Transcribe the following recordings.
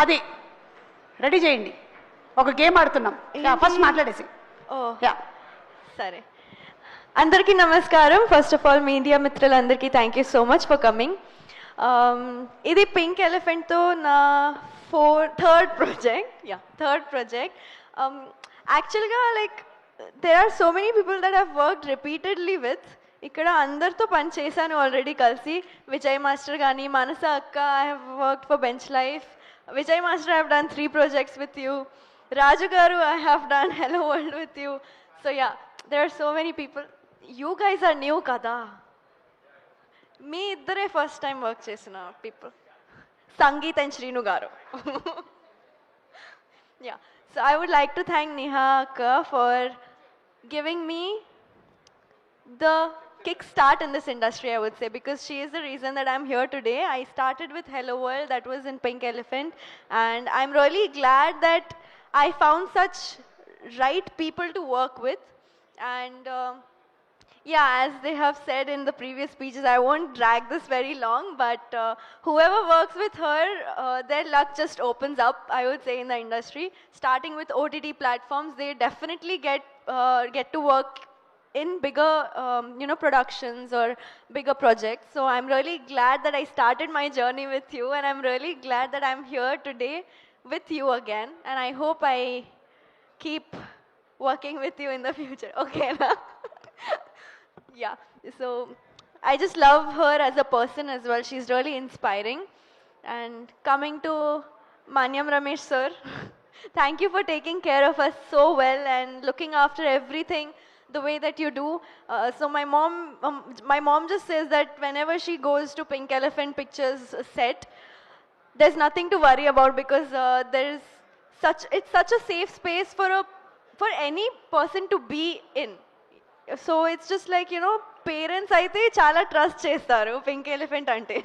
అది రెడీ చేయండి. ఒక గేమ్ ఆడుతున్నాం. ఫస్ట్ మాట్లాడేసి. యా సరే. అందరికీ నమస్కారం. ఫస్ట్ ఆఫ్ ఆల్ మీడియా మిత్రులందరికీ thank you so much for coming. ఇది పింక్ ఎలిఫెంట్తో నా థర్డ్ ప్రాజెక్ట్. యాక్చువల్గా like there are so many people that have worked repeatedly with. ఇక్కడ అందరితో పని చేశాను ఆల్రెడీ కలిసి. విజయ్ మాస్టర్ కానీ, మానస అక్క, I have worked for bench life. Vijay Master, I have done 3 projects with you. Raju Garu, I have done Hello World with you. So yeah, there are so many people. You guys are new kada. Me iddare first time work chesina people. Sangeet and Shrinu Garu. Yeah. So I would like to thank Neha Akka for giving me the kickstart in this industry, I would say, because she is the reason that I'm here today. I started with Hello World, that was in Pink Elephant, and I'm really glad that I found such right people to work with. And yeah, as they have said in the previous speeches, I won't drag this very long, but whoever works with her, their luck just opens up, I would say, in the industry. Starting with OTT platforms, they definitely get to work in bigger productions or bigger projects. So I'm really glad that I started my journey with you, and I'm really glad that I'm here today with you again, and I hope I keep working with you in the future. Okay na? Yeah, so I just love her as a person as well. She's really inspiring. And coming to Manyam Ramesh sir, thank you for taking care of us so well and looking after everything the way that you do. So my mom just says that whenever she goes to Pink Elephant Pictures set, there's nothing to worry about, because it's such a safe space for any person to be in. So it's just like, parents aithe chala trust chestaru Pink Elephant ante.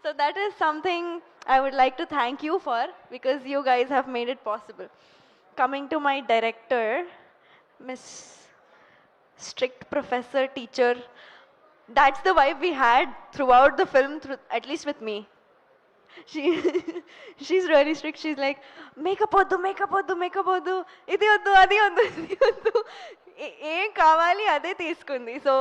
So that is something I would like to thank you for, because you guys have made it possible. Coming to my director, Miss strict professor, teacher. That's the vibe we had throughout the film, at least with me. She's really strict. She's like, makeup oddu, idi oddu, adi oddu. Em kavali ade teeskundi. So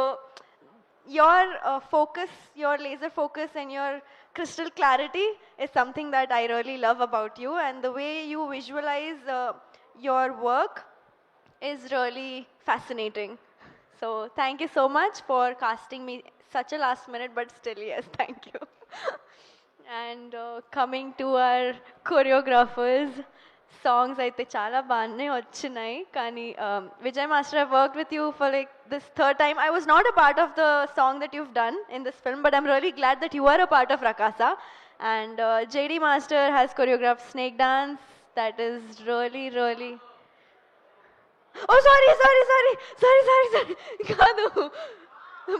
your focus, your laser focus and your crystal clarity is something that I really love about you, and the way you visualize your work is really fascinating. So thank you so much for casting me such a last minute, but still yes, thank you. And coming to our choreographers, songs aithe chala baane vachinai, kani Vijay Master, I've worked with you for like this third time. I was not a part of the song that you've done in this film, but I'm really glad that you are a part of Rakasa. And JD Master has choreographed Snake Dance. That is really oh, sorry. Kadu.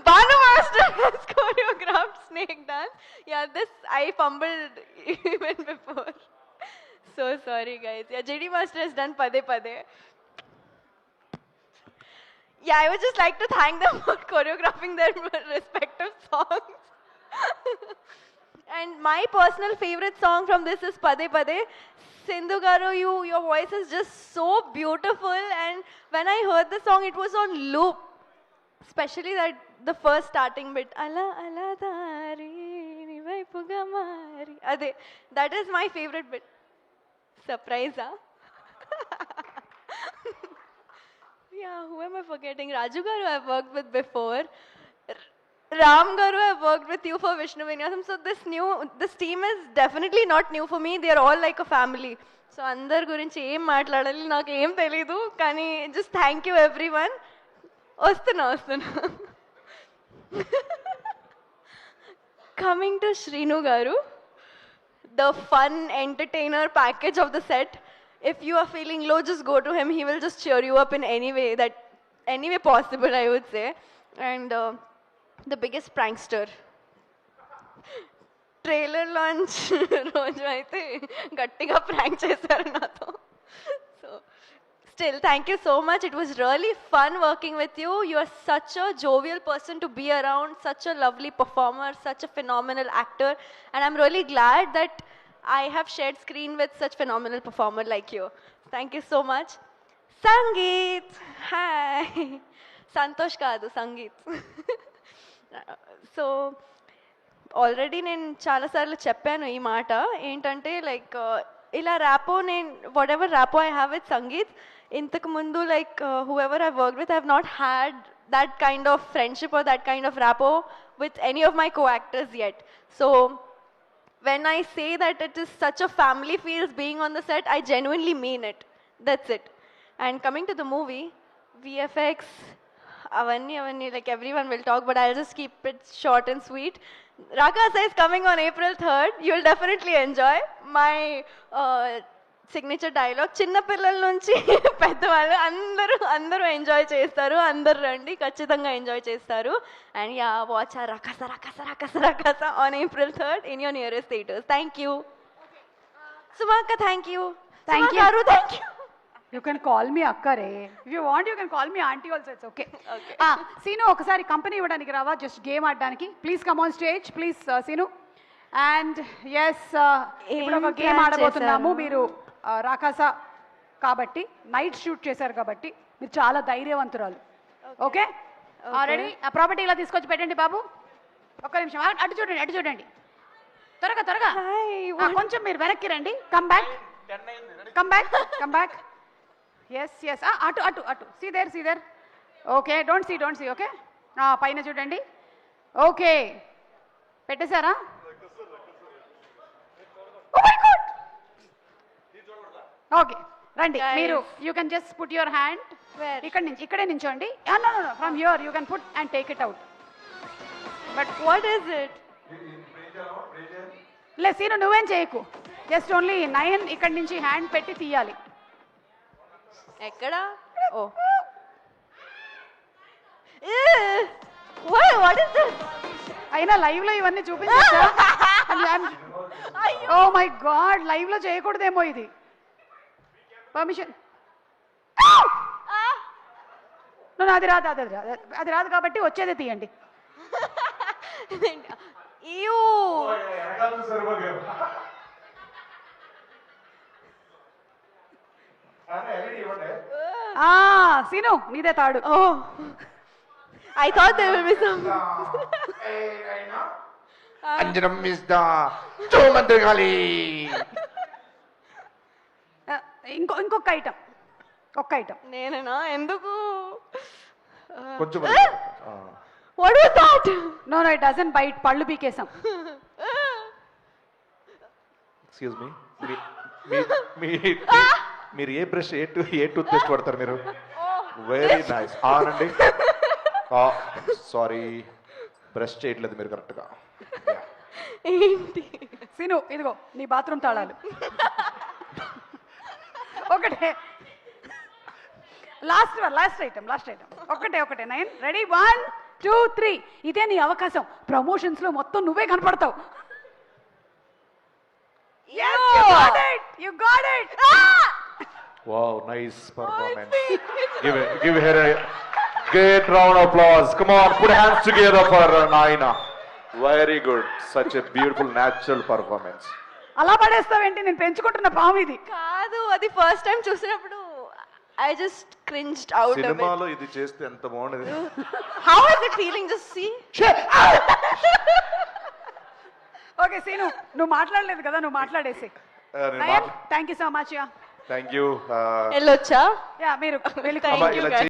Banu Master has choreographed Snake Dance. Yeah, this I fumbled even before. So sorry, guys. Yeah, JD Master has done Pade Pade. Yeah, I would just like to thank them for choreographing their respective songs. And my personal favorite song from this is Pade Pade. Sindhu Garu, your voice is just so beautiful, and when I heard the song, it was on loop. Especially the first starting bit. Ala ala dari ni vaipuga mari. Ade, that is my favorite bit. Surprise, huh? Yeah, who am I forgetting? Raju Garu I've worked with before. Ram Garu, I've worked with you for Vishnu Vinyasam. So this team is definitely not new for me. They are all like a family. So andar gurinchi em maatladali naaku em telidu, kani just thank you everyone. Ostuna. Coming to Shrinu Garu, the fun entertainer package of the set. If you are feeling low, just go to him. He will just cheer you up in any way possible, I would say. And the biggest prankster. Trailer launch రోజు అయితే గట్టిగా prank చేశారు నాతో. So still, thank you so much. It was really fun working with you. You are such a jovial person to be around, such a lovely performer, such a phenomenal actor, and I'm really glad that I have shared screen with such phenomenal performer like you. Thank you so much. Sangeet, hi. Santosh kaadu, Sangeet. So, already నేను చాలాసార్లు చెప్పాను ఈ మాట ఏంటంటే like ఇలా rapport నేను whatever rapport I have with Sangeeth ఇంతకు ముందు like whoever I work with I have not had that kind of friendship or that kind of rapport with any of my coactors yet so when I say that it is such a family feels being on the set, I genuinely mean it. That's it. And coming to the movie, VFX, avanni, like everyone will talk, but I'll just keep it short and sweet. Rakasa is coming on April 3rd. You'll definitely enjoy my signature dialogue చిన్న పిల్లల నుంచి పెద్దవాళ్ళు అందరూ enjoy చేస్తారు అందరు రండి ఖచ్చితంగా enjoy చేస్తారు అండ్ యా వాచ్ ఆ Rakasa Rakasa Rakasa Rakasa on April 3rd in your nearest theatres thank you సుమాక్క thank you Thank you. Thank you You can call me అక్కరే. If you want, you can call me auntie also. It's okay. Seenu ఒకసారి company ఇవ్వడానికి రావా just game ఆడడానికి please come on stage please Seenu and S ఇప్పుడు ఒక game ఆడబోతున్నాము మీరు రాకాస కాబట్టి night shoot చేశారు కాబట్టి మీరు చాలా ధైర్యవంతురాలు ఓకే రెడీ ఆ ప్రాపర్టీ ఇలా తీసుకొచ్చి పెట్టండి బాబు ఒక్క నిమిషం అటు చూడండి త్వరగా కొంచెం మీరు వెనక్కి రండి కమ్ బ్యాక్ ఎస్ అటు see there okay don't see okay పైన చూడండి ఓకే పెట్టేశారా ఓకే రండి మీరు you can just put your hand ఇక్కడే నించోండి from here you can put and take it out but what is it లే సీను నువ్వేం చేయకు జస్ట్ ఓన్లీ 9 ఇక్కడి నుంచి హ్యాండ్ పెట్టి తీయాలి ఎక్కడ ఓ వాట్ ఇస్ దిస్ అయినా లైవ్ లో ఇవన్నీ చూపించచ్చా ఓ మై గాడ్ లైవ్ లో చేయకూడదేమో ఇది పర్మిషన్ అది రాదు కాబట్టి వచ్చేదే తీయండి సీను నీదే తాడు oh I thought there will be some అంజనం ఇస్ ద చోమంత్రగాలి ఇంకొక ఐటమ్ నేనేనా ఎందుకు కొంచెం what was that no it doesn't bite పళ్ళు పీకేసాం ఎక్స్క్యూజ్ మీ మీరు a brush a toothpaste వాడతారు మీరు వెరీ నైస్ అవునండి సారీ బ్రష్ చేయట్లేదు మీరు కరెక్ట్గా ఏంటి సీను ఇదిగో నీ బాత్రూమ్ తాళాలు ఒకటే లాస్ట్ ఐటమ్ ఒకటే 9 రెడీ 1 2 3 ఇదే నీ అవకాశం ప్రమోషన్స్ లో మొత్తం నువ్వే కనపడతావు you got it wow nice performance give her a great round of applause come on put hands together for Naina very good such a beautiful natural performance అలా పడేస్తావేంటి నేను పెంచుకుంటున్న పాము ఇది కాదు అది ఫస్ట్ టైం చూసినప్పుడు I just cringed out a bit. సినిమాలో ఇది చేస్తే ఎంత బాగుండేది How is it feeling just see? Okay Seenu నువ్వు మాట్లాడలేదు కదా నువ్వు మాట్లాడేసి thank you so much thank you వెళ్ళొచ్చా యా మీరు వెళ్ళి Thank you, guys.